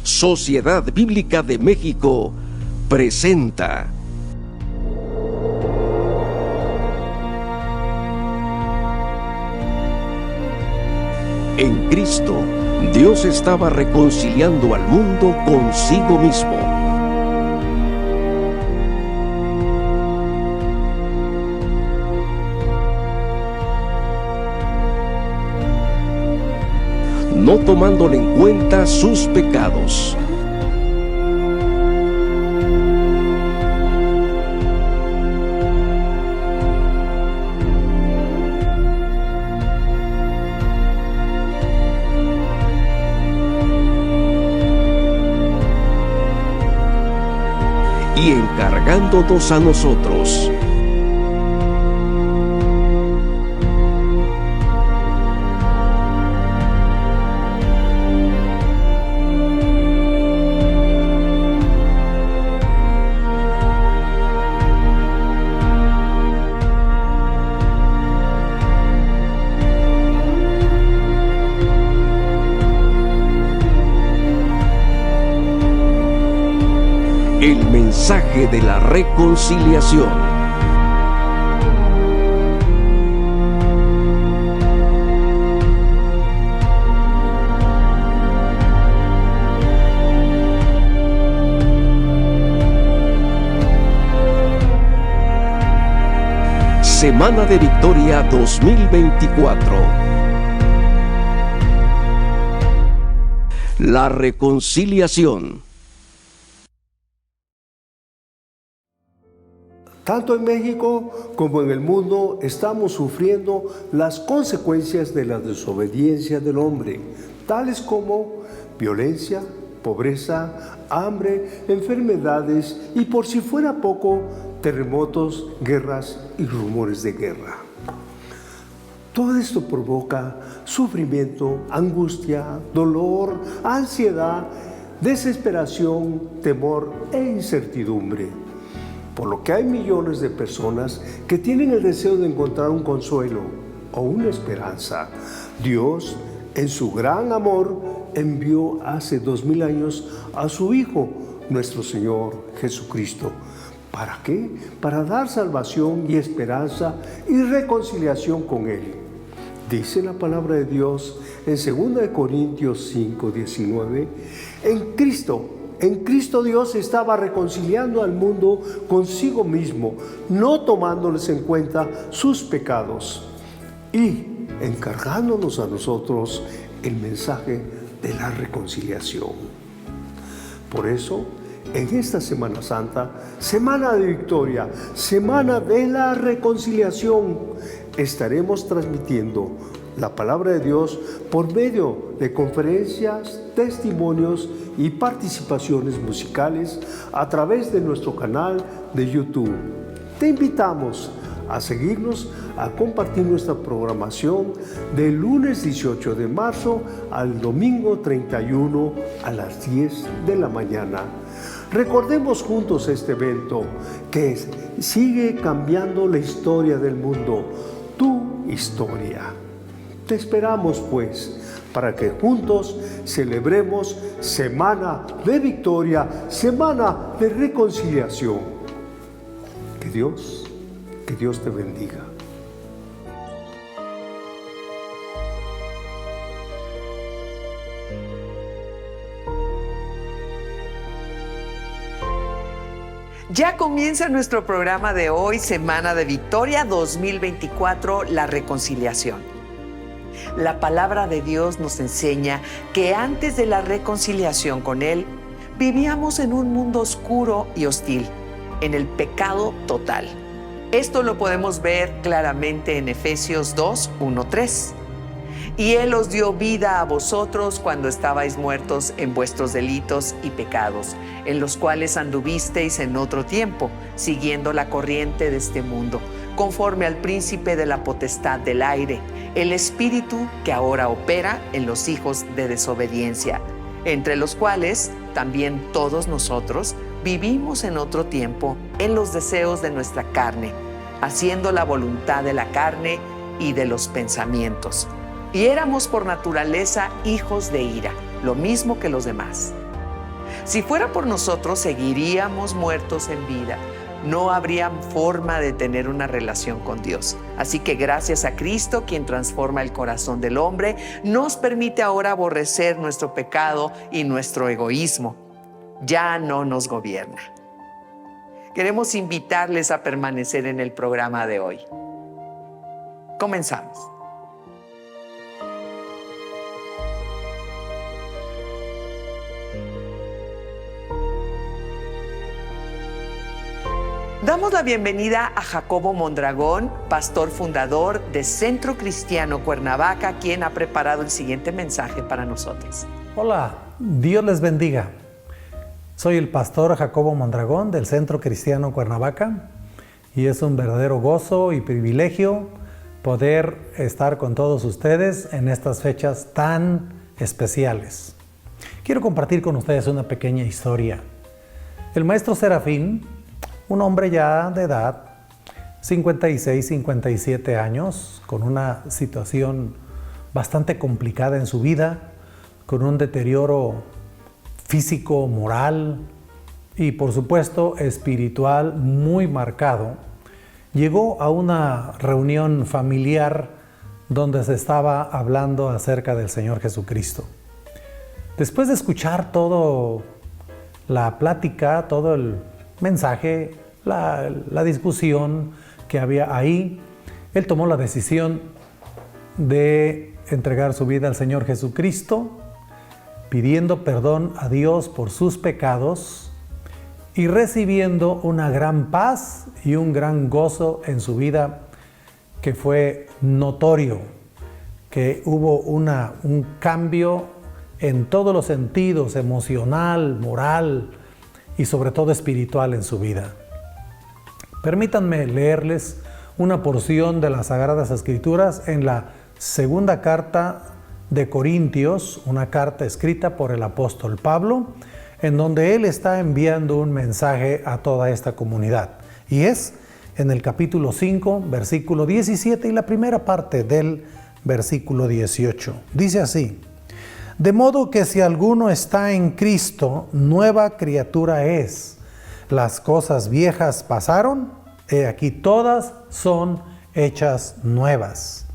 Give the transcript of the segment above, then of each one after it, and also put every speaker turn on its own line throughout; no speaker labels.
Sociedad Bíblica de México presenta En Cristo, Dios estaba reconciliando al mundo consigo mismo. No tomándole en cuenta sus pecados. Y encargándonos a nosotros. El mensaje de la reconciliación. Semana de Victoria 2024. La reconciliación.
Tanto en México como en el mundo estamos sufriendo las consecuencias de la desobediencia del hombre, tales como violencia, pobreza, hambre, enfermedades y, por si fuera poco, terremotos, guerras y rumores de guerra. Todo esto provoca sufrimiento, angustia, dolor, ansiedad, desesperación, temor e incertidumbre. Por lo que hay millones de personas que tienen el deseo de encontrar un consuelo o una esperanza. Dios, en su gran amor, envió hace 2000 años a su Hijo, nuestro Señor Jesucristo. ¿Para qué? Para dar salvación y esperanza y reconciliación con Él. Dice la palabra de Dios en 2 Corintios 5:19, En Cristo Dios estaba reconciliando al mundo consigo mismo, no tomándoles en cuenta sus pecados y encargándonos a nosotros el mensaje de la reconciliación. Por eso, en esta Semana Santa, Semana de Victoria, Semana de la Reconciliación, estaremos transmitiendo la palabra de Dios por medio de conferencias, testimonios y participaciones musicales a través de nuestro canal de YouTube. Te invitamos a seguirnos, a compartir nuestra programación del lunes 18 de marzo al domingo 31 a las 10 de la mañana. Recordemos juntos este evento que sigue cambiando la historia del mundo, tu historia. Te esperamos, pues, para que juntos celebremos Semana de Victoria, Semana de Reconciliación. Que Dios te bendiga.
Ya comienza nuestro programa de hoy, Semana de Victoria 2024, la reconciliación. La palabra de Dios nos enseña que antes de la reconciliación con Él, vivíamos en un mundo oscuro y hostil, en el pecado total. Esto lo podemos ver claramente en Efesios 2, 1, 3. Y Él os dio vida a vosotros cuando estabais muertos en vuestros delitos y pecados, en los cuales anduvisteis en otro tiempo, siguiendo la corriente de este mundo, conforme al príncipe de la potestad del aire, el espíritu que ahora opera en los hijos de desobediencia, entre los cuales también todos nosotros vivimos en otro tiempo en los deseos de nuestra carne, haciendo la voluntad de la carne y de los pensamientos. Y éramos por naturaleza hijos de ira, lo mismo que los demás. Si fuera por nosotros, seguiríamos muertos en vida. No habría forma de tener una relación con Dios. Así que gracias a Cristo, quien transforma el corazón del hombre, nos permite ahora aborrecer nuestro pecado y nuestro egoísmo. Ya no nos gobierna. Queremos invitarles a permanecer en el programa de hoy. Comenzamos. Damos la bienvenida a Jacobo Mondragón, pastor fundador de Centro Cristiano Cuernavaca, quien ha preparado el siguiente mensaje para nosotros.
Hola, Dios les bendiga. Soy el pastor Jacobo Mondragón del Centro Cristiano Cuernavaca y es un verdadero gozo y privilegio poder estar con todos ustedes en estas fechas tan especiales. Quiero compartir con ustedes una pequeña historia. El maestro Serafín, un hombre ya de edad, 56, 57 años, con una situación bastante complicada en su vida, con un deterioro físico, moral y por supuesto espiritual muy marcado, llegó a una reunión familiar donde se estaba hablando acerca del Señor Jesucristo. Después de escuchar toda la plática, todo el mensaje, la discusión que había ahí, él tomó la decisión de entregar su vida al Señor Jesucristo, pidiendo perdón a Dios por sus pecados y recibiendo una gran paz y un gran gozo en su vida que fue notorio, que hubo un cambio en todos los sentidos, emocional, moral y sobre todo espiritual en su vida. Permítanme leerles una porción de las Sagradas Escrituras en la segunda carta de Corintios, una carta escrita por el apóstol Pablo, en donde él está enviando un mensaje a toda esta comunidad. Y es en el capítulo 5, versículo 17 y la primera parte del versículo 18. Dice así: de modo que si alguno está en Cristo, nueva criatura es. Las cosas viejas pasaron, he aquí todas son hechas nuevas.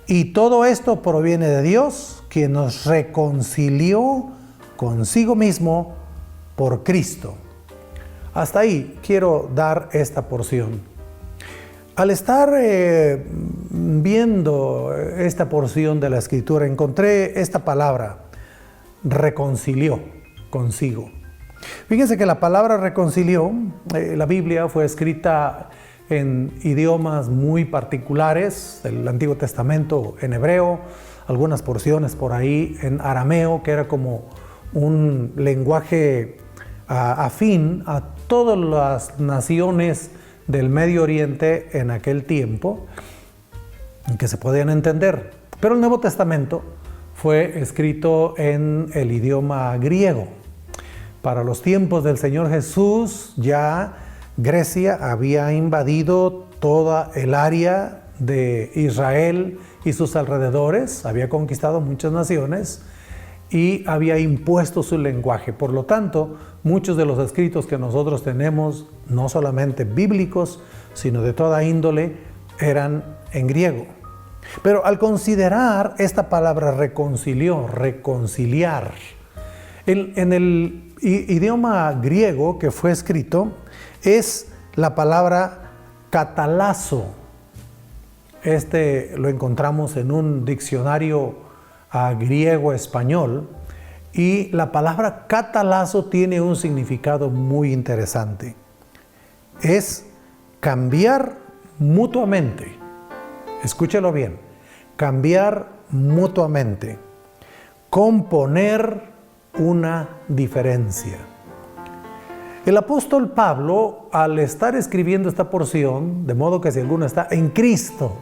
Y todo esto proviene de Dios, quien nos reconcilió consigo mismo por Cristo. Hasta ahí quiero dar esta porción. Al estar viendo esta porción de la Escritura, encontré esta palabra, reconcilió consigo. Fíjense que la palabra reconcilió, la Biblia fue escrita en idiomas muy particulares, del Antiguo Testamento en hebreo, algunas porciones por ahí en arameo, que era como un lenguaje afín a todas las naciones del Medio Oriente en aquel tiempo, que se podían entender. Pero el Nuevo Testamento fue escrito en el idioma griego. Para los tiempos del Señor Jesús, ya Grecia había invadido toda el área de Israel y sus alrededores, había conquistado muchas naciones y había impuesto su lenguaje. Por lo tanto, muchos de los escritos que nosotros tenemos, no solamente bíblicos, sino de toda índole, eran en griego. Pero al considerar esta palabra reconcilió, reconciliar, en el idioma griego que fue escrito es la palabra catalazo. Lo encontramos en un diccionario griego-español y la palabra catalazo tiene un significado muy interesante. Es cambiar mutuamente. Escúchelo bien. Cambiar mutuamente. Componer una diferencia. El apóstol Pablo, al estar escribiendo esta porción, de modo que si alguno está en Cristo,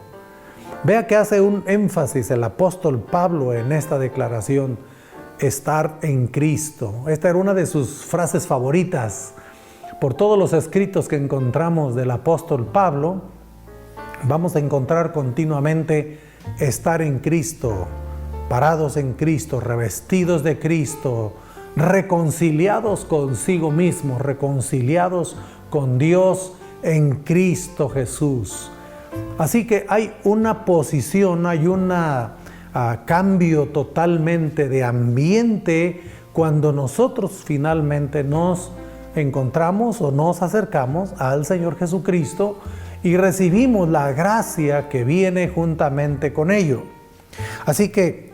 vea que hace un énfasis el apóstol Pablo en esta declaración, estar en Cristo. Esta era una de sus frases favoritas. Por todos los escritos que encontramos del apóstol Pablo, vamos a encontrar continuamente estar en Cristo, parados en Cristo, revestidos de Cristo, reconciliados consigo mismos, reconciliados con Dios en Cristo Jesús. Así que hay una posición, hay un cambio totalmente de ambiente cuando nosotros finalmente nos encontramos o nos acercamos al Señor Jesucristo y recibimos la gracia que viene juntamente con ello. Así que,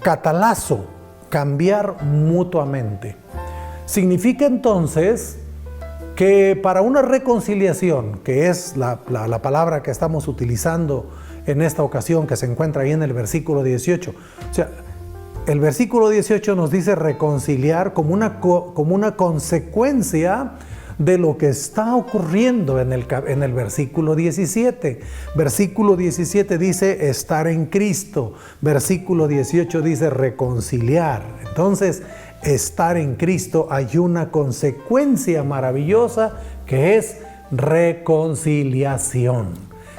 catalazo, cambiar mutuamente. Significa entonces que para una reconciliación, que es la palabra que estamos utilizando en esta ocasión, que se encuentra ahí en el versículo 18, o sea, el versículo 18 nos dice reconciliar como una consecuencia de lo que está ocurriendo en el versículo 17. Versículo 17 dice estar en Cristo. Versículo 18 dice reconciliar. Entonces, estar en Cristo hay una consecuencia maravillosa que es reconciliación.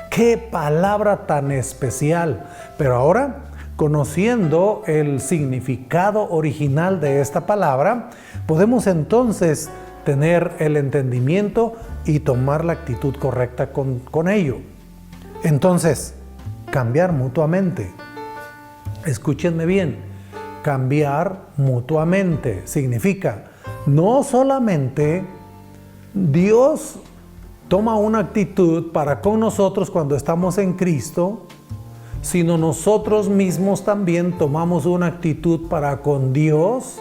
¡Qué palabra tan especial! Pero ahora, conociendo el significado original de esta palabra, podemos entonces tener el entendimiento y tomar la actitud correcta con ello. Entonces, cambiar mutuamente. Escúchenme bien, cambiar mutuamente significa no solamente Dios toma una actitud para con nosotros cuando estamos en Cristo, sino nosotros mismos también tomamos una actitud para con Dios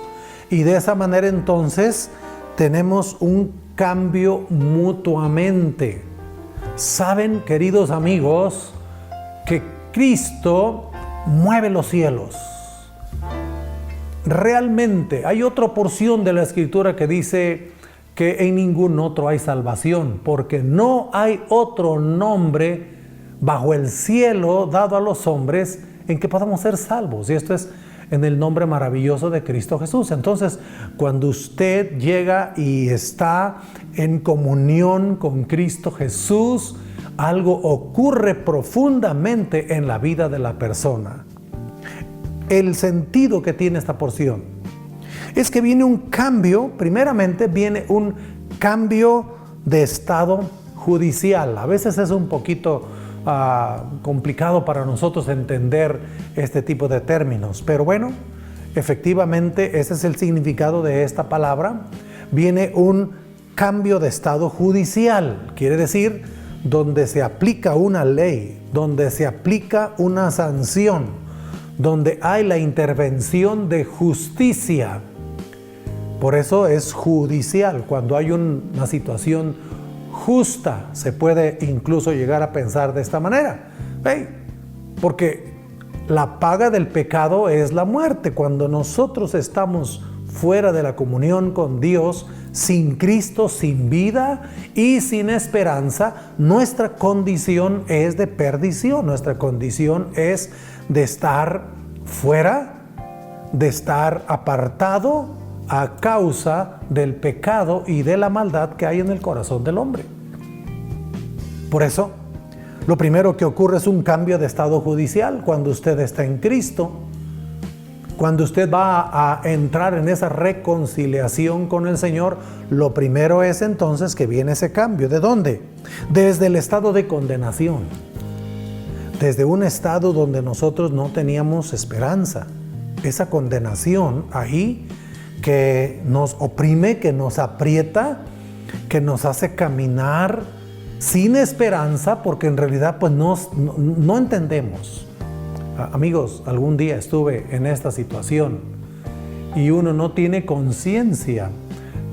y de esa manera entonces tenemos un cambio mutuamente. Saben, queridos amigos, que Cristo mueve los cielos. Realmente hay otra porción de la Escritura que dice que en ningún otro hay salvación, porque no hay otro nombre bajo el cielo dado a los hombres en que podamos ser salvos. Y esto es en el nombre maravilloso de Cristo Jesús. Entonces, cuando usted llega y está en comunión con Cristo Jesús, algo ocurre profundamente en la vida de la persona. El sentido que tiene esta porción es que viene un cambio, primeramente viene un cambio de estado judicial. A veces es un poquito complicado para nosotros entender este tipo de términos, pero bueno, efectivamente ese es el significado de esta palabra. Viene un cambio de estado judicial, quiere decir donde se aplica una ley, donde se aplica una sanción, donde hay la intervención de justicia. Por eso es judicial. Cuando hay una situación justa, se puede incluso llegar a pensar de esta manera. Porque la paga del pecado es la muerte. Cuando nosotros estamos fuera de la comunión con Dios, sin Cristo, sin vida y sin esperanza, nuestra condición es de perdición. Nuestra condición es de estar fuera, de estar apartado a causa del pecado y de la maldad que hay en el corazón del hombre. Por eso, lo primero que ocurre es un cambio de estado judicial cuando usted está en Cristo. Cuando usted va a entrar en esa reconciliación con el Señor, lo primero es entonces que viene ese cambio. ¿De dónde? Desde el estado de condenación. Desde un estado donde nosotros no teníamos esperanza. Esa condenación ahí que nos oprime, que nos aprieta, que nos hace caminar sin esperanza, porque en realidad pues no entendemos. Amigos, algún día estuve en esta situación y uno no tiene conciencia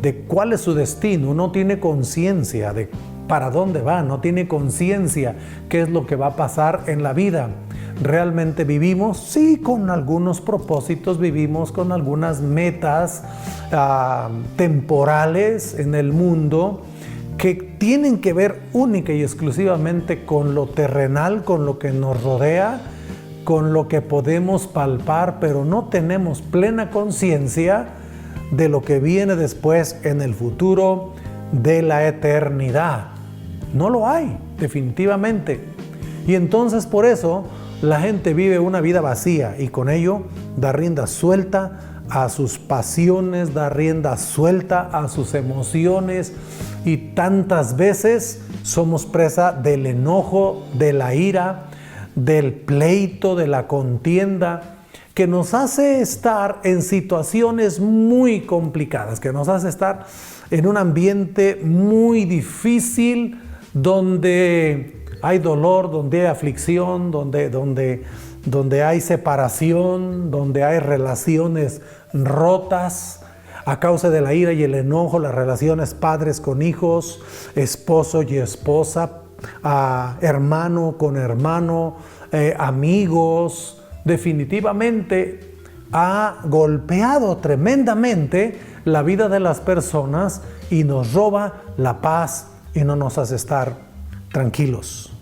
de cuál es su destino, no tiene conciencia de para dónde va, no tiene conciencia qué es lo que va a pasar en la vida. Realmente vivimos, sí, con algunos propósitos, vivimos con algunas metas temporales en el mundo que tienen que ver única y exclusivamente con lo terrenal, con lo que nos rodea, con lo que podemos palpar, pero no tenemos plena conciencia de lo que viene después en el futuro de la eternidad. No lo hay, definitivamente. Y entonces por eso la gente vive una vida vacía y con ello da rienda suelta a sus pasiones, da rienda suelta a sus emociones y tantas veces somos presa del enojo, de la ira, del pleito, de la contienda, que nos hace estar en situaciones muy complicadas, que nos hace estar en un ambiente muy difícil, donde hay dolor, donde hay aflicción, donde hay separación, donde hay relaciones rotas a causa de la ira y el enojo, las relaciones padres con hijos, esposo y esposa, hermano con hermano, amigos. Definitivamente ha golpeado tremendamente la vida de las personas y nos roba la paz y no nos hace estar tranquilos.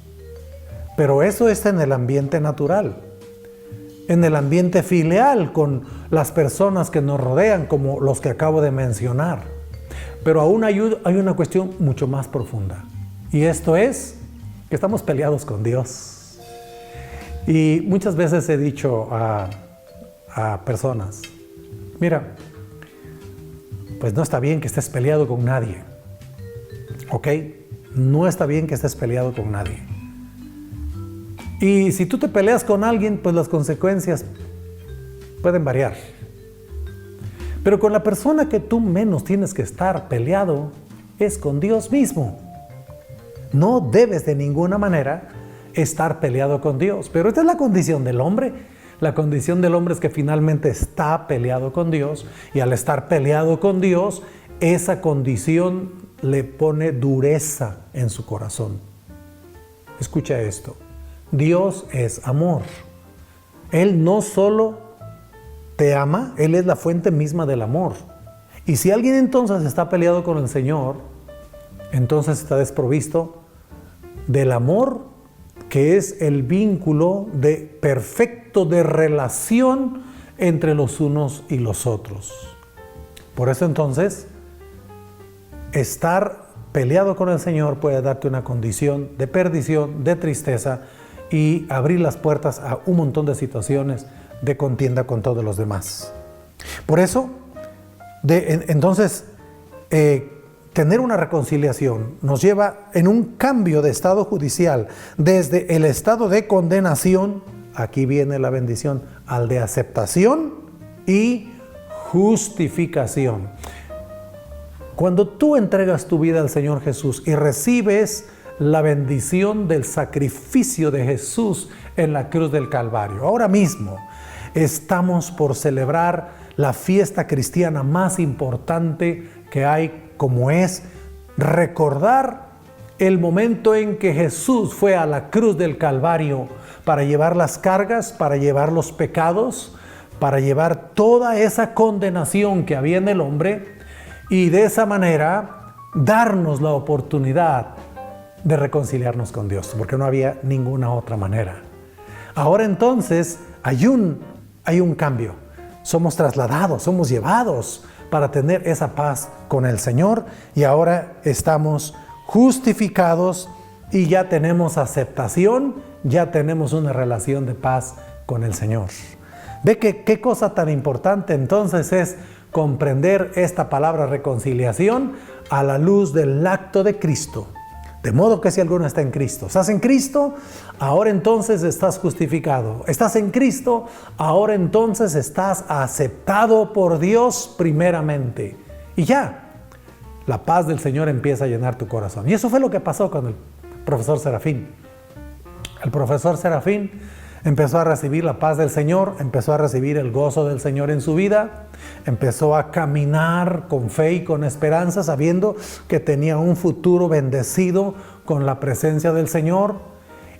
Pero eso es en el ambiente natural. En el ambiente filial, con las personas que nos rodean, como los que acabo de mencionar. Pero aún hay una cuestión mucho más profunda. Y esto es que estamos peleados con Dios. Y muchas veces he dicho a personas, mira, pues no está bien que estés peleado con nadie. ¿Ok? No está bien que estés peleado con nadie. Y si tú te peleas con alguien, pues las consecuencias pueden variar. Pero con la persona que tú menos tienes que estar peleado es con Dios mismo. No debes de ninguna manera estar peleado con Dios. Pero esta es la condición del hombre. La condición del hombre es que finalmente está peleado con Dios, y al estar peleado con Dios, esa condición le pone dureza en su corazón. Escucha esto. Dios es amor. Él no solo te ama, Él es la fuente misma del amor. Y si alguien entonces está peleado con el Señor, entonces está desprovisto del amor, que es el vínculo perfecto de relación entre los unos y los otros. Por eso entonces, estar peleado con el Señor puede darte una condición de perdición, de tristeza, y abrir las puertas a un montón de situaciones de contienda con todos los demás. Por eso, entonces, tener una reconciliación nos lleva en un cambio de estado judicial desde el estado de condenación, aquí viene la bendición, al de aceptación y justificación. Cuando tú entregas tu vida al Señor Jesús y recibes la bendición del sacrificio de Jesús en la cruz del Calvario, ahora mismo estamos por celebrar la fiesta cristiana más importante que hay, como es recordar el momento en que Jesús fue a la cruz del Calvario para llevar las cargas, para llevar los pecados, para llevar toda esa condenación que había en el hombre, y de esa manera darnos la oportunidad de reconciliarnos con Dios, porque no había ninguna otra manera. Ahora entonces hay un cambio. Somos trasladados, somos llevados para tener esa paz con el Señor, y ahora estamos justificados y ya tenemos aceptación, ya tenemos una relación de paz con el Señor. Ve que qué cosa tan importante entonces es comprender esta palabra reconciliación a la luz del acto de Cristo. De modo que si alguno está en Cristo, estás en Cristo, ahora entonces estás justificado. Estás en Cristo, ahora entonces estás aceptado por Dios primeramente. Y ya, la paz del Señor empieza a llenar tu corazón. Y eso fue lo que pasó con el profesor Serafín. El profesor Serafín empezó a recibir la paz del Señor, empezó a recibir el gozo del Señor en su vida, empezó a caminar con fe y con esperanza, sabiendo que tenía un futuro bendecido con la presencia del Señor,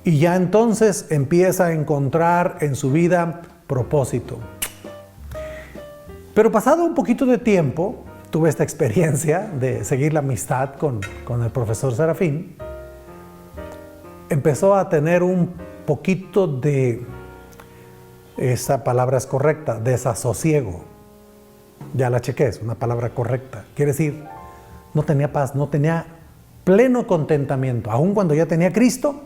y ya entonces empieza a encontrar en su vida propósito. Pero pasado un poquito de tiempo, tuve esta experiencia de seguir la amistad con el profesor Serafín. Empezó a tener un poquito de, esa palabra es correcta, desasosiego. Ya la chequé, es una palabra correcta. Quiere decir, no tenía paz, no tenía pleno contentamiento. Aun cuando ya tenía Cristo,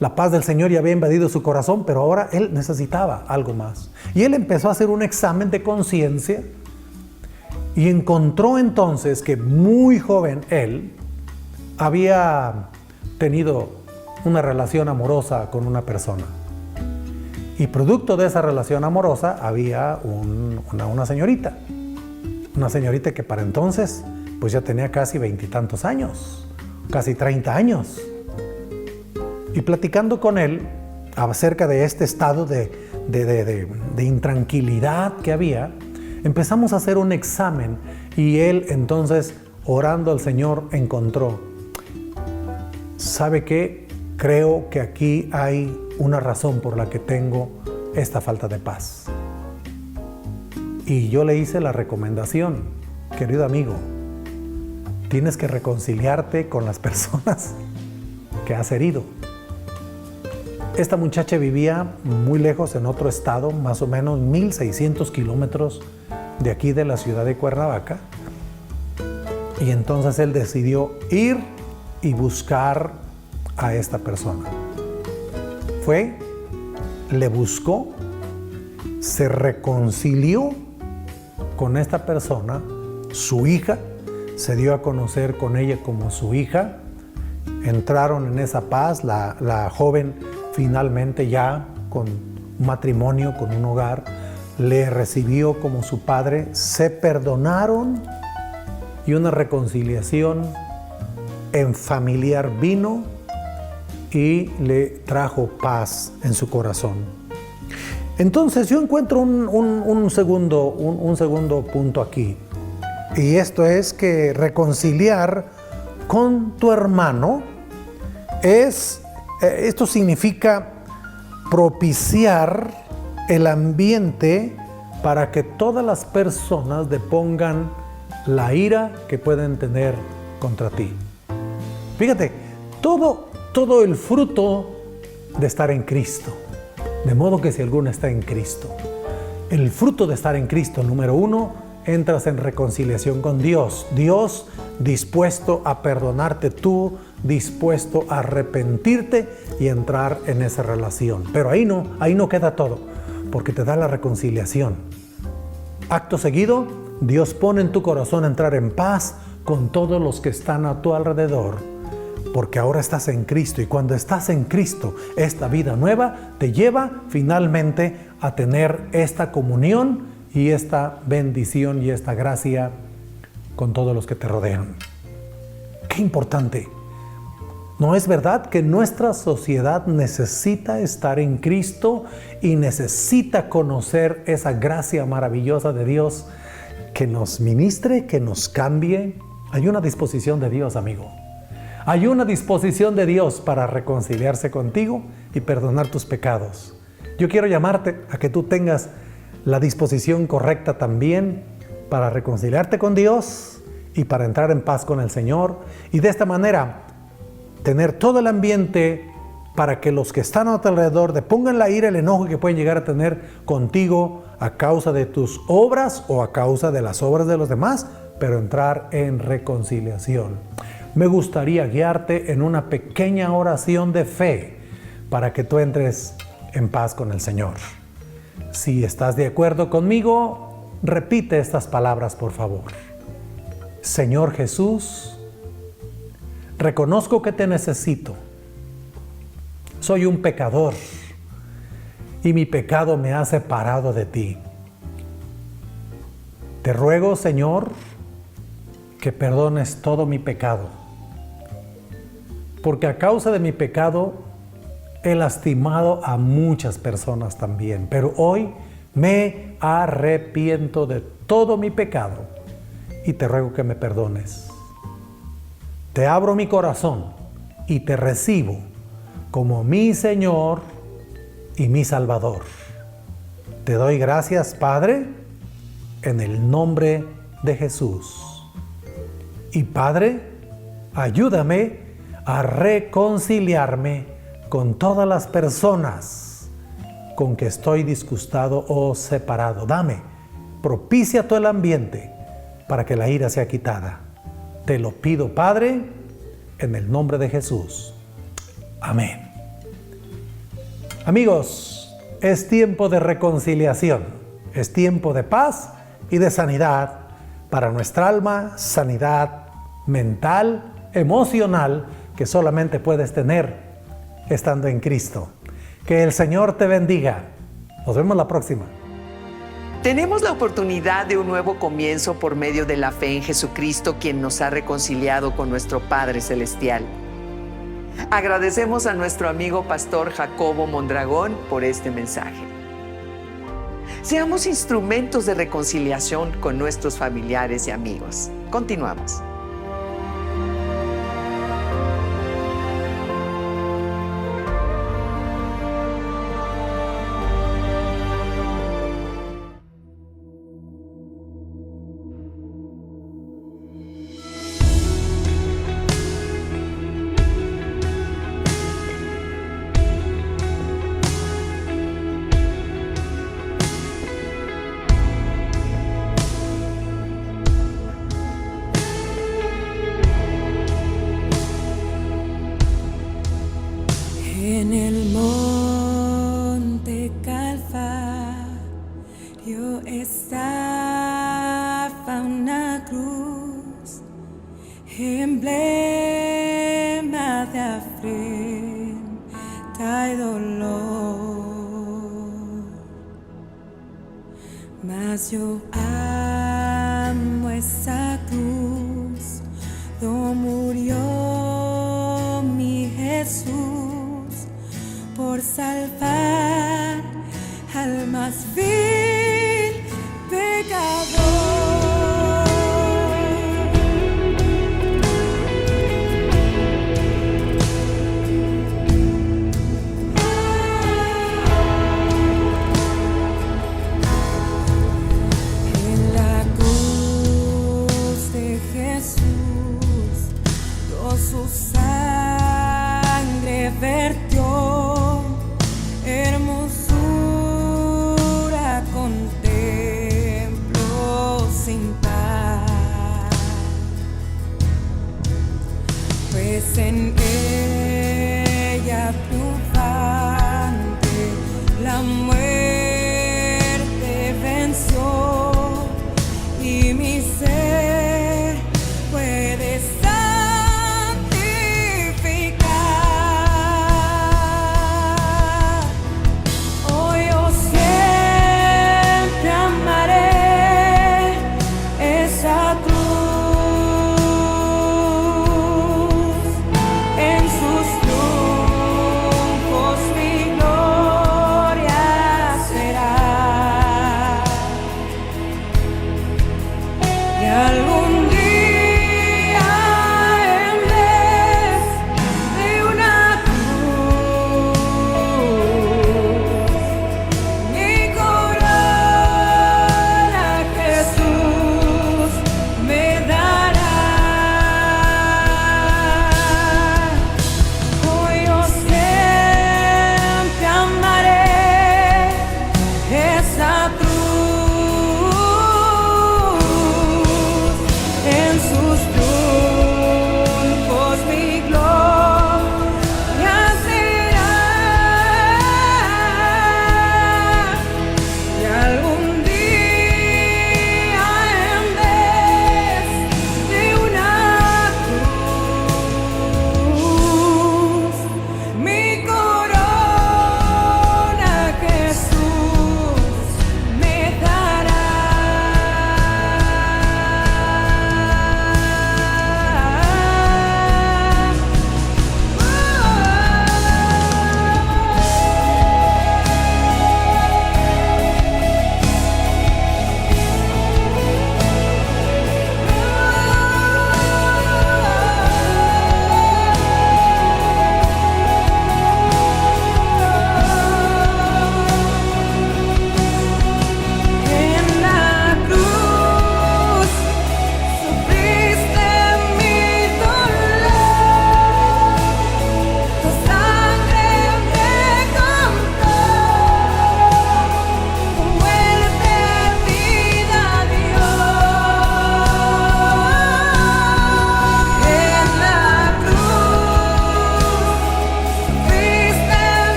La paz del Señor ya había invadido su corazón, pero ahora él necesitaba algo más. Y él empezó a hacer un examen de conciencia y encontró entonces que muy joven él había tenido una relación amorosa con una persona. Y producto de esa relación amorosa había una señorita. Una señorita que para entonces pues ya tenía casi 20 y tantos años, casi 30 años. Y platicando con él acerca de este estado de intranquilidad que había, empezamos a hacer un examen y él entonces, orando al Señor, encontró, ¿sabe qué? Creo que aquí hay una razón por la que tengo esta falta de paz. Y yo le hice la recomendación, querido amigo, tienes que reconciliarte con las personas que has herido. Esta muchacha vivía muy lejos en otro estado, más o menos 1,600 kilómetros de aquí de la ciudad de Cuernavaca. Y entonces él decidió ir y buscar a esta persona. Fue, le buscó, se reconcilió con esta persona, su hija, se dio a conocer con ella como su hija, entraron en esa paz, la joven finalmente ya con un matrimonio, con un hogar, le recibió como su padre, se perdonaron y una reconciliación en familiar vino y le trajo paz en su corazón. Entonces yo encuentro un segundo punto aquí, y esto es que reconciliar con tu hermano esto significa propiciar el ambiente para que todas las personas depongan la ira que pueden tener contra ti. Fíjate, todo el fruto de estar en Cristo. De modo que si alguno está en Cristo, el fruto de estar en Cristo, número 1, entras en reconciliación con Dios. Dios dispuesto a perdonarte, tú dispuesto a arrepentirte y entrar en esa relación. Pero ahí no queda todo, porque te da la reconciliación. Acto seguido, Dios pone en tu corazón entrar en paz con todos los que están a tu alrededor, porque ahora estás en Cristo, y cuando estás en Cristo, esta vida nueva te lleva finalmente a tener esta comunión y esta bendición y esta gracia con todos los que te rodean. ¡Qué importante! ¿No es verdad que nuestra sociedad necesita estar en Cristo y necesita conocer esa gracia maravillosa de Dios que nos ministre, que nos cambie? Hay una disposición de Dios, amigo. Hay una disposición de Dios para reconciliarse contigo y perdonar tus pecados. Yo quiero llamarte a que tú tengas la disposición correcta también para reconciliarte con Dios y para entrar en paz con el Señor, y de esta manera tener todo el ambiente para que los que están a tu alrededor depongan la ira, el enojo que pueden llegar a tener contigo a causa de tus obras o a causa de las obras de los demás, pero entrar en reconciliación. Me gustaría guiarte en una pequeña oración de fe para que tú entres en paz con el Señor. Si estás de acuerdo conmigo, repite estas palabras, por favor. Señor Jesús, reconozco que te necesito. Soy un pecador y mi pecado me ha separado de ti. Te ruego, Señor, que perdones todo mi pecado, porque a causa de mi pecado he lastimado a muchas personas también, pero hoy me arrepiento de todo mi pecado y te ruego que me perdones. Te abro mi corazón y te recibo como mi Señor y mi Salvador. Te doy gracias, Padre, en el nombre de Jesús. Y Padre, ayúdame a reconciliarme con todas las personas con que estoy disgustado o separado. Propicia todo el ambiente para que la ira sea quitada. Te lo pido, Padre, en el nombre de Jesús. Amén. Amigos, es tiempo de reconciliación, es tiempo de paz y de sanidad para nuestra alma, sanidad mental, emocional, que solamente puedes tener estando en Cristo. Que el Señor te bendiga. Nos vemos la próxima.
Tenemos la oportunidad de un nuevo comienzo por medio de la fe en Jesucristo, quien nos ha reconciliado con nuestro Padre Celestial. Agradecemos a nuestro amigo pastor Jacobo Mondragón por este mensaje. Seamos instrumentos de reconciliación con nuestros familiares y amigos. Continuamos.
En el monte Calvario estaba una cruz, emblema de afrenta y dolor. Mas yo amo esa cruz, donde murió mi Jesús por salvar al más vil pecador. En la cruz de Jesús, toda su sangre vertió. Hermosura contemplo sin par, pues en ella triunfante la muerte venció y mi ser puede esa cruz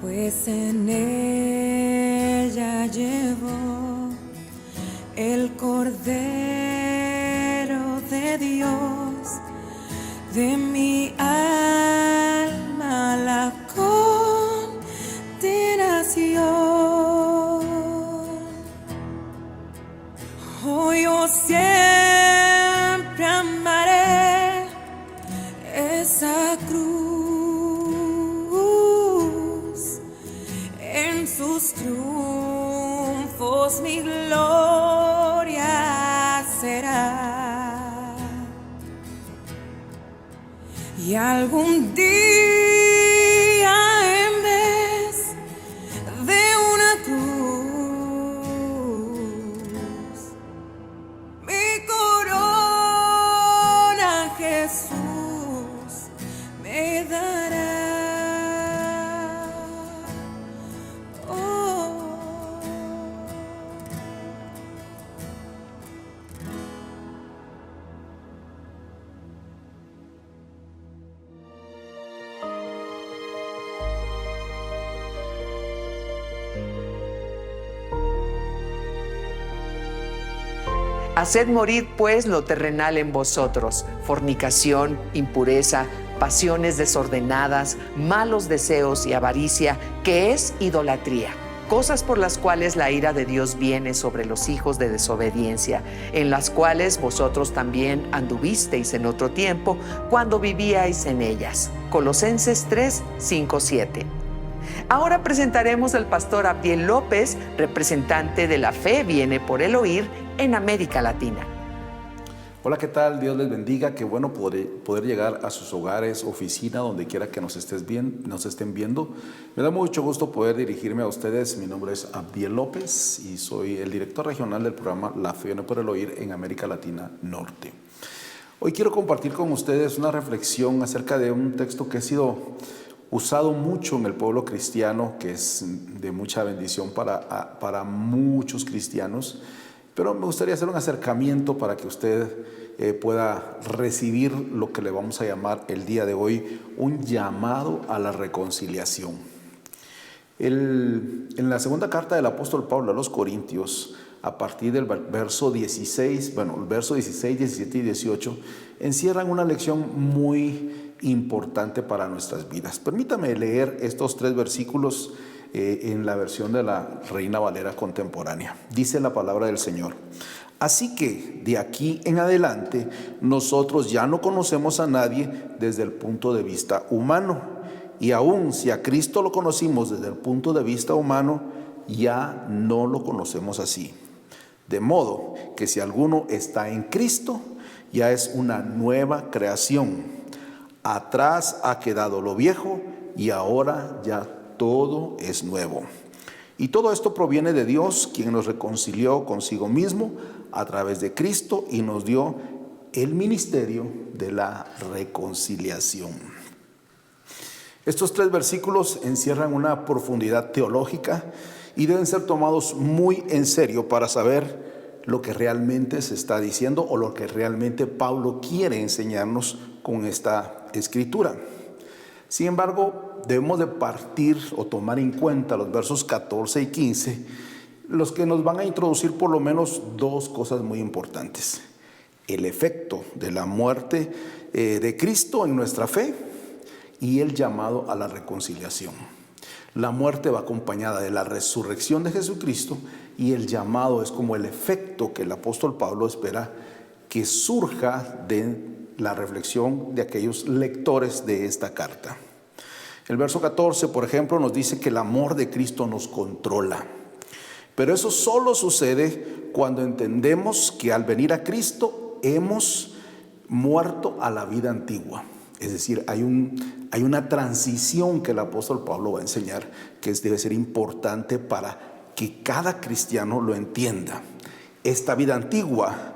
pues en ella llevó el Cordero de Dios de mi alma la condenación. Oh, yo siempre amaré esa cruz, en sus triunfos mi gloria será. Y algún día en vez de una cruz, mi corona Jesús me dará. Oh.
Haced morir pues lo terrenal en vosotros: fornicación, impureza, pasiones desordenadas, malos deseos y avaricia, que es idolatría. Cosas por las cuales la ira de Dios viene sobre los hijos de desobediencia, en las cuales vosotros también anduvisteis en otro tiempo, cuando vivíais en ellas. Colosenses 3, 5, 7. Ahora presentaremos al pastor Abdiel López, representante de La Fe Viene por el Oír en América Latina.
Hola, ¿qué tal? Dios les bendiga. Qué bueno poder llegar a sus hogares, oficina, donde quiera que nos estén viendo. Me da mucho gusto poder dirigirme a ustedes. Mi nombre es Abdiel López y soy el director regional del programa La Fe Viene por el Oír en América Latina Norte. Hoy quiero compartir con ustedes una reflexión acerca de un texto que ha sido usado mucho en el pueblo cristiano, que es de mucha bendición para muchos cristianos. Pero me gustaría hacer un acercamiento para que usted pueda recibir lo que le vamos a llamar el día de hoy un llamado a la reconciliación. En la segunda carta del apóstol Pablo a los Corintios, a partir del verso 16, el verso 16, 17 y 18, encierran una lección muy importante para nuestras vidas. Permítame leer estos 3 versículos en la versión de la Reina Valera contemporánea. Dice la palabra del Señor: así que de aquí en adelante nosotros ya no conocemos a nadie desde el punto de vista humano, y aun si a Cristo lo conocimos desde el punto de vista humano, ya no lo conocemos así. De modo que si alguno está en Cristo, ya es una nueva creación. Atrás ha quedado lo viejo y ahora ya todo es nuevo. Y todo esto proviene de Dios, quien nos reconcilió consigo mismo a través de Cristo y nos dio el ministerio de la reconciliación. Estos 3 versículos encierran una profundidad teológica y deben ser tomados muy en serio para saber lo que realmente se está diciendo o lo que realmente Pablo quiere enseñarnos con esta escritura. Sin embargo, debemos de partir o tomar en cuenta los versos 14 y 15, los que nos van a introducir por lo menos 2 cosas muy importantes: el efecto de la muerte de Cristo en nuestra fe y el llamado a la reconciliación. La muerte va acompañada de la resurrección de Jesucristo y el llamado es como el efecto que el apóstol Pablo espera que surja de la reflexión de aquellos lectores de esta carta. El verso 14, por ejemplo, nos dice que el amor de Cristo nos controla. Pero eso solo sucede cuando entendemos que al venir a Cristo hemos muerto a la vida antigua. Es decir, hay una transición que el apóstol Pablo va a enseñar que debe ser importante para que cada cristiano lo entienda. Esta vida antigua,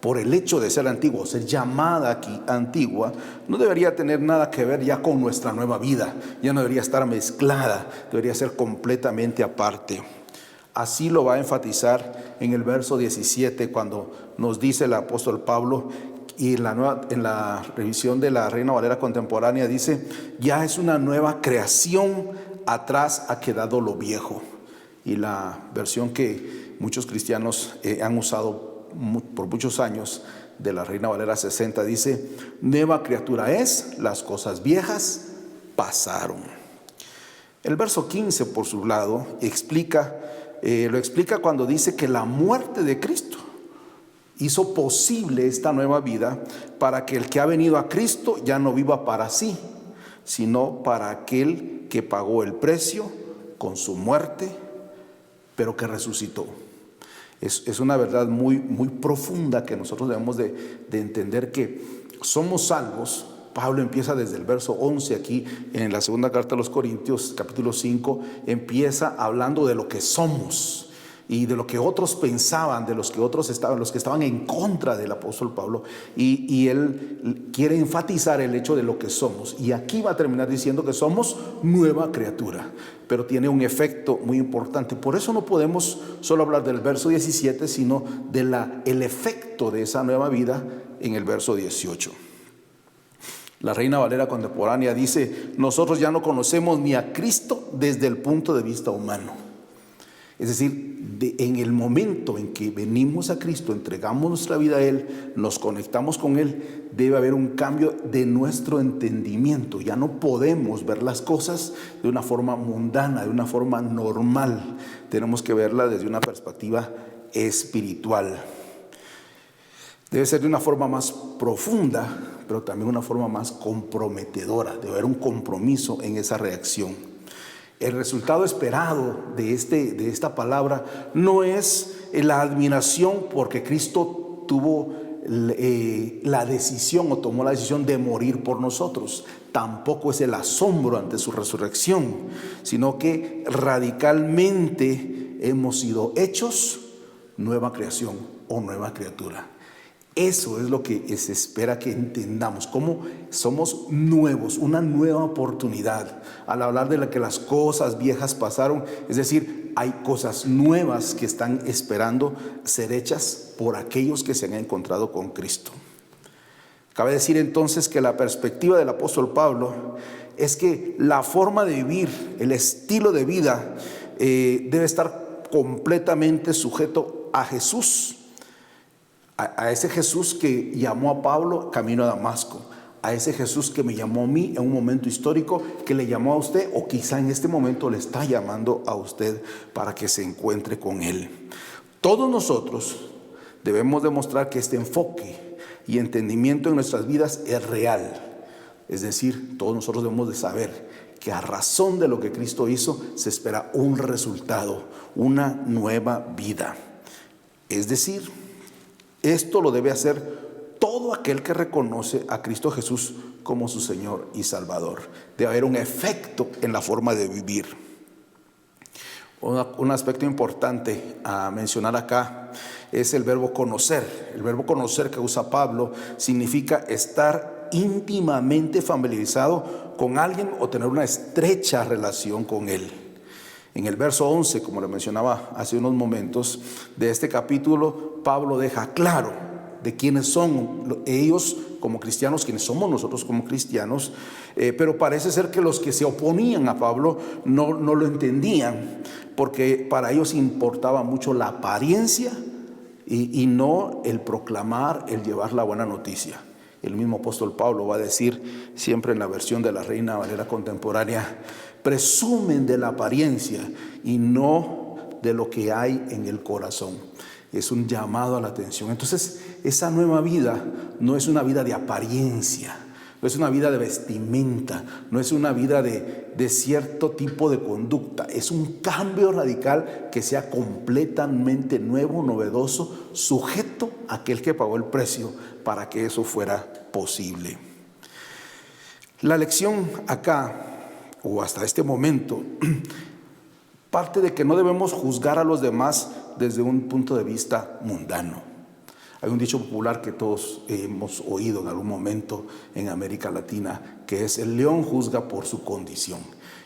por el hecho de ser antiguo, ser llamada aquí antigua, no debería tener nada que ver ya con nuestra nueva vida. Ya no debería estar mezclada, debería ser completamente aparte. Así lo va a enfatizar en el verso 17 cuando nos dice el apóstol Pablo y en la revisión de la Reina Valera contemporánea dice, ya es una nueva creación, atrás ha quedado lo viejo. Y la versión que muchos cristianos han usado por muchos años, de la Reina Valera 60, dice, nueva criatura es, las cosas viejas pasaron. El verso 15, por su lado, lo explica cuando dice que la muerte de Cristo hizo posible esta nueva vida para que el que ha venido a Cristo ya no viva para sí, sino para aquel que pagó el precio con su muerte, pero que resucitó. Es una verdad muy, muy profunda que nosotros debemos de entender, que somos salvos. Pablo empieza desde el verso 11 aquí en la segunda carta a los Corintios, capítulo 5, empieza hablando de lo que somos y de lo que otros pensaban, de los que estaban en contra del apóstol Pablo, y él quiere enfatizar el hecho de lo que somos, y aquí va a terminar diciendo que somos nueva criatura, pero tiene un efecto muy importante. Por eso no podemos solo hablar del verso 17, sino del efecto de esa nueva vida en el verso 18. La Reina Valera contemporánea dice, nosotros ya no conocemos ni a Cristo desde el punto de vista humano. Es decir, en el momento en que venimos a Cristo, entregamos nuestra vida a Él, nos conectamos con Él, debe haber un cambio de nuestro entendimiento. Ya no podemos ver las cosas de una forma mundana, de una forma normal. Tenemos que verla desde una perspectiva espiritual. Debe ser de una forma más profunda, pero también una forma más comprometedora. Debe haber un compromiso en esa reacción. El resultado esperado de esta palabra no es la admiración porque Cristo tuvo la decisión o tomó la decisión de morir por nosotros. Tampoco es el asombro ante su resurrección, sino que radicalmente hemos sido hechos nueva creación o nueva criatura. Eso es lo que se espera que entendamos, cómo somos nuevos, una nueva oportunidad. Al hablar de que las cosas viejas pasaron, es decir, hay cosas nuevas que están esperando ser hechas por aquellos que se han encontrado con Cristo. Cabe decir entonces que la perspectiva del apóstol Pablo es que la forma de vivir, el estilo de vida, debe estar completamente sujeto a Jesús. A ese Jesús que llamó a Pablo camino a Damasco, a ese Jesús que me llamó a mí en un momento histórico, que le llamó a usted, o quizá en este momento le está llamando a usted para que se encuentre con Él. Todos nosotros debemos demostrar que este enfoque y entendimiento en nuestras vidas es real. Es decir, todos nosotros debemos de saber que a razón de lo que Cristo hizo se espera un resultado, una nueva vida. Es decir, esto lo debe hacer todo aquel que reconoce a Cristo Jesús como su Señor y Salvador. Debe haber un efecto en la forma de vivir. Un aspecto importante a mencionar acá es el verbo conocer. El verbo conocer que usa Pablo significa estar íntimamente familiarizado con alguien o tener una estrecha relación con él. En el verso 11, como le mencionaba hace unos momentos, de este capítulo, Pablo deja claro de quiénes son ellos como cristianos, quiénes somos nosotros como cristianos, pero parece ser que los que se oponían a Pablo no lo entendían, porque para ellos importaba mucho la apariencia y no el proclamar, el llevar la buena noticia. El mismo apóstol Pablo va a decir, siempre en la versión de la Reina Valera contemporánea, presumen de la apariencia y no de lo que hay en el corazón. Es un llamado a la atención. Entonces, esa nueva vida no es una vida de apariencia, no es una vida de vestimenta, no es una vida de cierto tipo de conducta. Es un cambio radical que sea completamente nuevo, novedoso, sujeto a aquel que pagó el precio para que eso fuera posible. La lección acá, o hasta este momento, parte de que no debemos juzgar a los demás desde un punto de vista mundano. Hay un dicho popular que todos hemos oído en algún momento en América Latina, que es: el león juzga por su condición.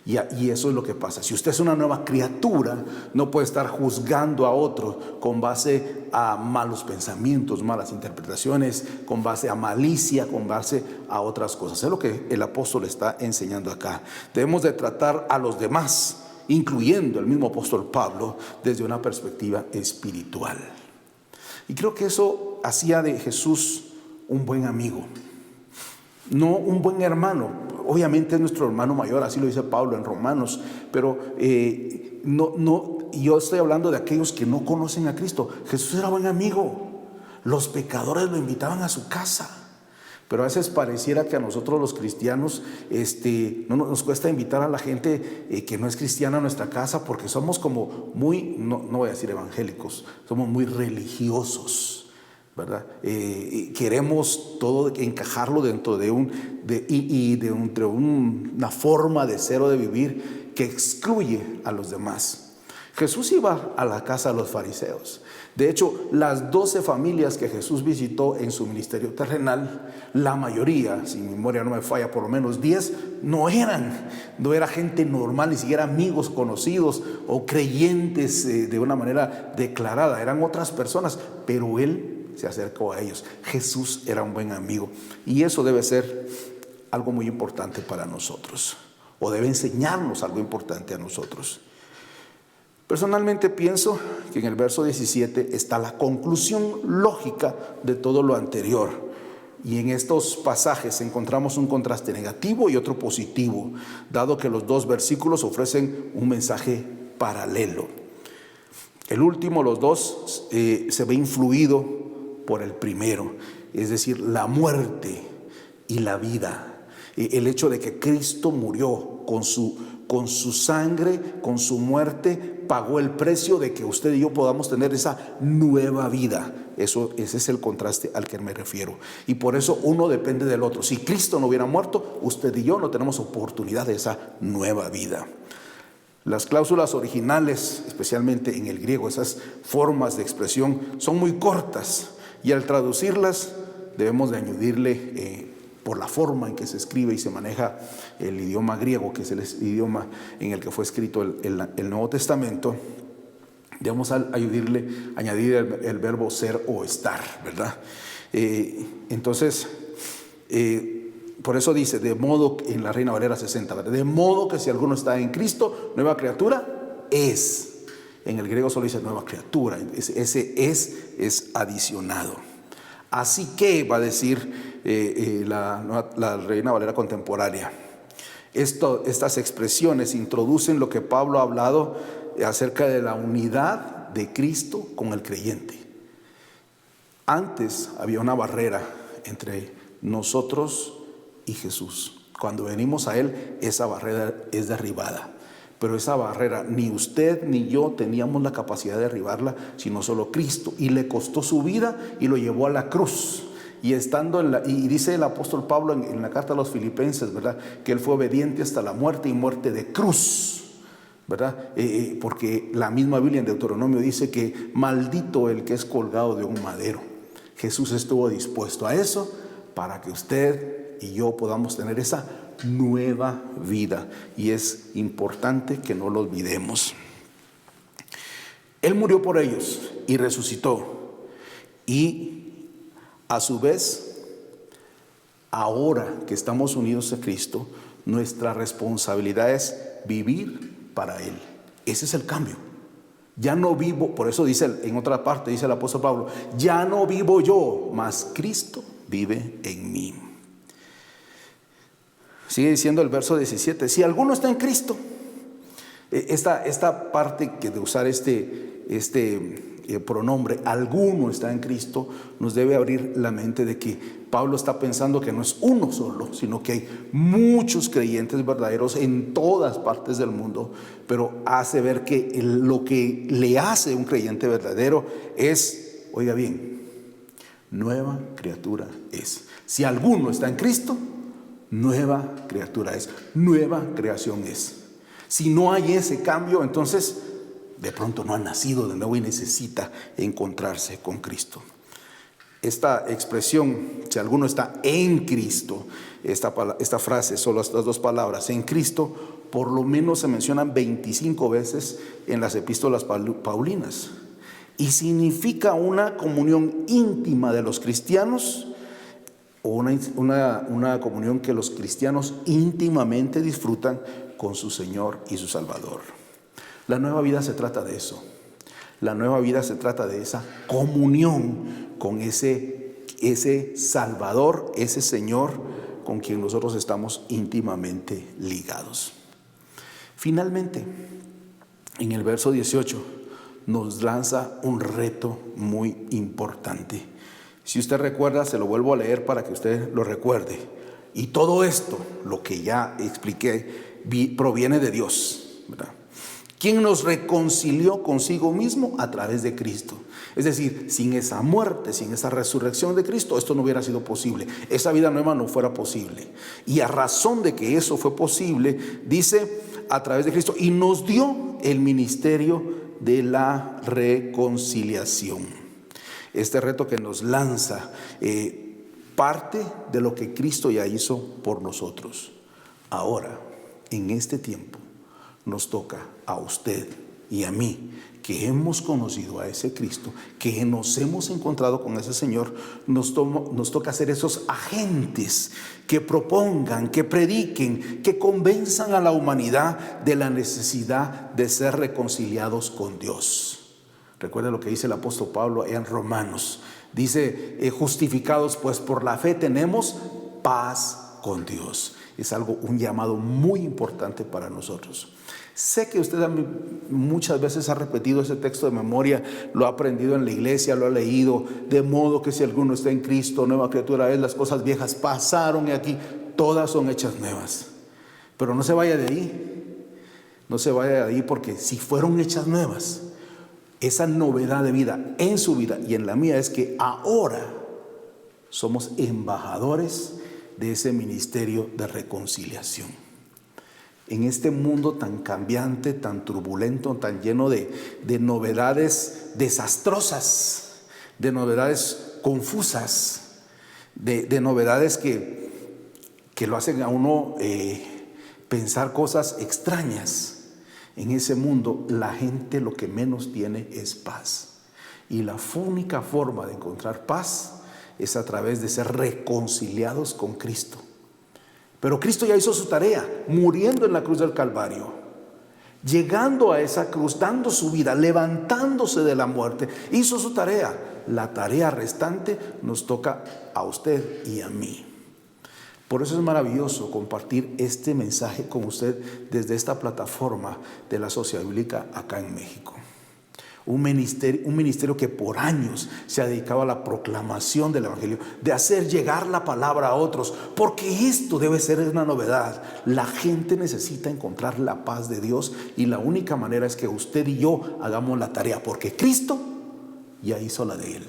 Y eso es lo que pasa. Si usted es una nueva criatura, no puede estar juzgando a otro con base a malos pensamientos, malas interpretaciones, con base a malicia, con base a otras cosas. Es lo que el apóstol está enseñando acá. Debemos de tratar a los demás, incluyendo el mismo apóstol Pablo, desde una perspectiva espiritual. Y creo que eso hacía de Jesús un buen amigo, no un buen hermano. Obviamente es nuestro hermano mayor, así lo dice Pablo en Romanos, pero yo estoy hablando de aquellos que no conocen a Cristo. Jesús era buen amigo. Los pecadores lo invitaban a su casa. Pero a veces pareciera que a nosotros los cristianos no nos cuesta invitar a la gente que no es cristiana a nuestra casa, porque somos como muy, no voy a decir evangélicos, somos muy religiosos, ¿verdad? Queremos todo encajarlo dentro de una forma de ser o de vivir que excluye a los demás. Jesús iba a la casa de los fariseos. De hecho, las 12 familias que Jesús visitó en su ministerio terrenal, la mayoría, si mi memoria no me falla, por lo menos 10, no era gente normal, ni siquiera amigos conocidos o creyentes de una manera declarada. Eran otras personas, pero Él se acercó a ellos. Jesús era un buen amigo, y eso debe ser algo muy importante para nosotros, o debe enseñarnos algo importante a nosotros. Personalmente pienso que en el verso 17 está la conclusión lógica de todo lo anterior, y en estos pasajes encontramos un contraste negativo y otro positivo, dado que los dos versículos ofrecen un mensaje paralelo. El último, los dos, se ve influido por el primero, es decir, la muerte y la vida. El hecho de que Cristo murió con su sangre, con su muerte, pagó el precio de que usted y yo podamos tener esa nueva vida. Ese es el contraste al que me refiero. Y por eso uno depende del otro. Si Cristo no hubiera muerto, usted y yo no tenemos oportunidad de esa nueva vida. Las cláusulas originales, especialmente en el griego, esas formas de expresión son muy cortas, y al traducirlas debemos de añadirle, por la forma en que se escribe y se maneja el idioma griego, que es el idioma en el que fue escrito el Nuevo Testamento, debemos añadir el verbo ser o estar, ¿verdad? Entonces, por eso dice, de modo, en la Reina Valera 60, ¿verdad? De modo que si alguno está en Cristo, nueva criatura es. En el griego solo dice nueva criatura, ese es adicionado. Así que, va a decir la Reina Valera contemporánea, estas expresiones introducen lo que Pablo ha hablado acerca de la unidad de Cristo con el creyente. Antes había una barrera entre nosotros y Jesús. Cuando venimos a Él, esa barrera es derribada. Pero esa barrera ni usted ni yo teníamos la capacidad de derribarla, sino solo Cristo. Y le costó su vida y lo llevó a la cruz. Y y dice el apóstol Pablo en la carta a los Filipenses, ¿verdad?, que él fue obediente hasta la muerte, y muerte de cruz, ¿verdad? Porque la misma Biblia en Deuteronomio dice que maldito el que es colgado de un madero. Jesús estuvo dispuesto a eso para que usted y yo podamos tener esa nueva vida, y es importante que no lo olvidemos. Él murió por ellos y resucitó, y a su vez, ahora que estamos unidos a Cristo, nuestra responsabilidad es vivir para Él. Ese es el cambio. Ya no vivo, por eso dice en otra parte, dice el apóstol Pablo, ya no vivo yo, mas Cristo vive en mí. Sigue diciendo el verso 17, si alguno está en Cristo, esta parte que de usar este pronombre, alguno está en Cristo, nos debe abrir la mente de que Pablo está pensando que no es uno solo, sino que hay muchos creyentes verdaderos en todas partes del mundo, pero hace ver que lo que le hace un creyente verdadero es, oiga bien, nueva criatura es. Si alguno está en Cristo, nueva criatura es, nueva creación es. Si no hay ese cambio, entonces de pronto no ha nacido de nuevo y necesita encontrarse con Cristo. esta expresión, si alguno está en Cristo, esta frase, solo estas dos palabras, en Cristo, por lo menos se mencionan 25 veces en las epístolas paulinas. Y significa una comunión íntima de los cristianos, o una comunión que los cristianos íntimamente disfrutan con su Señor y su Salvador. La nueva vida se trata de eso. La nueva vida se trata de esa comunión con ese Salvador, ese Señor con quien nosotros estamos íntimamente ligados. Finalmente, en el verso 18 nos lanza un reto muy importante. Si usted recuerda, se lo vuelvo a leer para que usted lo recuerde. Y todo esto, lo que ya expliqué, proviene de Dios, ¿verdad? ¿Quién nos reconcilió consigo mismo? A través de Cristo. Es decir, sin esa muerte, sin esa resurrección de Cristo, esto no hubiera sido posible. Esa vida nueva no fuera posible. Y a razón de que eso fue posible, dice, a través de Cristo, y nos dio el ministerio de la reconciliación. Este reto que nos lanza parte de lo que Cristo ya hizo por nosotros. Ahora, en este tiempo, nos toca a usted y a mí, que hemos conocido a ese Cristo, que nos hemos encontrado con ese Señor, nos toca ser esos agentes que propongan, que prediquen, que convenzan a la humanidad de la necesidad de ser reconciliados con Dios. Recuerda lo que dice el apóstol Pablo en Romanos. Dice, justificados pues por la fe tenemos paz con Dios. Es un llamado muy importante para nosotros. Sé que usted muchas veces ha repetido ese texto de memoria, lo ha aprendido en la iglesia, lo ha leído, de modo que si alguno está en Cristo, nueva criatura es, las cosas viejas pasaron y aquí todas son hechas nuevas. Pero no se vaya de ahí, no se vaya de ahí, porque si fueron hechas nuevas, esa novedad de vida en su vida y en la mía es que ahora somos embajadores de ese ministerio de reconciliación. En este mundo tan cambiante, tan turbulento, tan lleno de novedades desastrosas, de novedades confusas, de novedades que lo hacen a uno pensar cosas extrañas. En ese mundo la gente lo que menos tiene es paz. Y la única forma de encontrar paz es a través de ser reconciliados con Cristo. Pero Cristo ya hizo su tarea, muriendo en la cruz del Calvario, llegando a esa cruz, dando su vida, levantándose de la muerte, hizo su tarea. La tarea restante nos toca a usted y a mí. Por eso es maravilloso compartir este mensaje con usted desde esta plataforma de la Sociedad Bíblica acá en México. Un ministerio que por años se ha dedicado a la proclamación del Evangelio, de hacer llegar la palabra a otros, porque esto debe ser una novedad. La gente necesita encontrar la paz de Dios y la única manera es que usted y yo hagamos la tarea, porque Cristo ya hizo la de Él.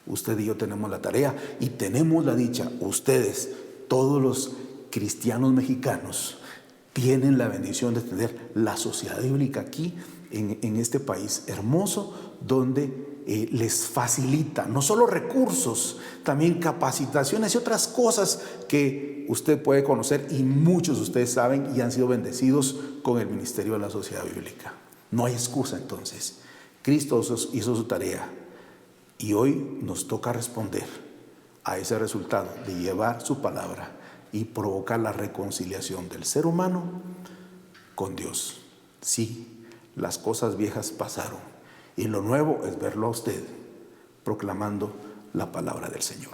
Usted y yo tenemos la tarea y tenemos la dicha, ustedes, todos los cristianos mexicanos, tienen la bendición de tener la Sociedad Bíblica aquí en este país hermoso, donde les facilita no solo recursos, también capacitaciones y otras cosas que usted puede conocer, y muchos de ustedes saben y han sido bendecidos con el ministerio de la Sociedad Bíblica. No hay excusa entonces. Cristo hizo su tarea y hoy nos toca responder a ese resultado de llevar su palabra y provocar la reconciliación del ser humano con Dios. Sí, las cosas viejas pasaron y lo nuevo es verlo a usted proclamando la palabra del Señor.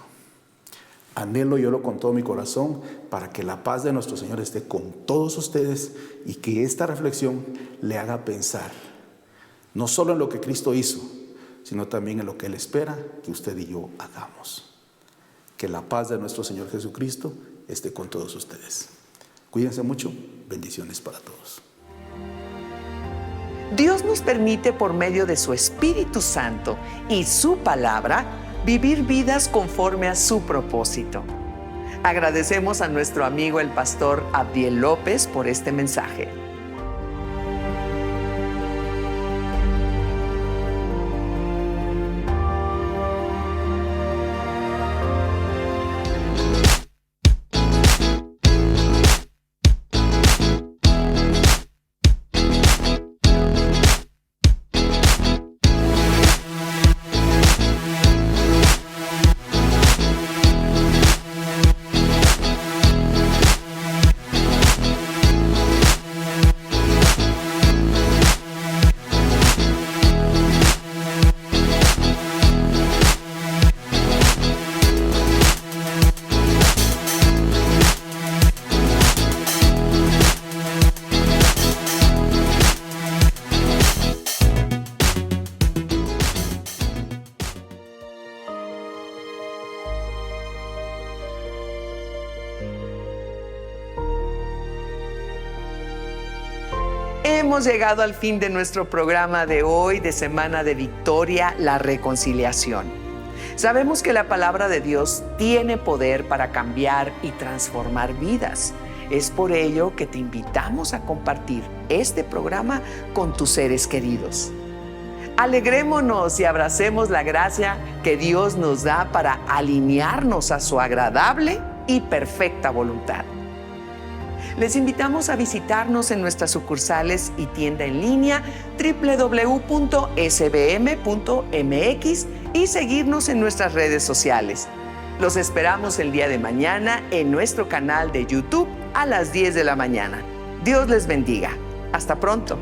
Anhelo yo con todo mi corazón para que la paz de nuestro Señor esté con todos ustedes y que esta reflexión le haga pensar no solo en lo que Cristo hizo, sino también en lo que Él espera que usted y yo hagamos. Que la paz de nuestro Señor Jesucristo esté con todos ustedes. Cuídense mucho. Bendiciones para todos.
Dios nos permite, por medio de su Espíritu Santo y su palabra, vivir vidas conforme a su propósito. Agradecemos a nuestro amigo el pastor Abdiel López por este mensaje. hemos llegado al fin de nuestro programa de hoy de Semana de Victoria, la reconciliación. Sabemos que la palabra de Dios tiene poder para cambiar y transformar vidas. Es por ello que te invitamos a compartir este programa con tus seres queridos. Alegrémonos y abracemos la gracia que Dios nos da para alinearnos a su agradable y perfecta voluntad. Les invitamos a visitarnos en nuestras sucursales y tienda en línea www.sbm.mx y seguirnos en nuestras redes sociales. Los esperamos el día de mañana en nuestro canal de YouTube a las 10 de la mañana. Dios les bendiga. Hasta pronto.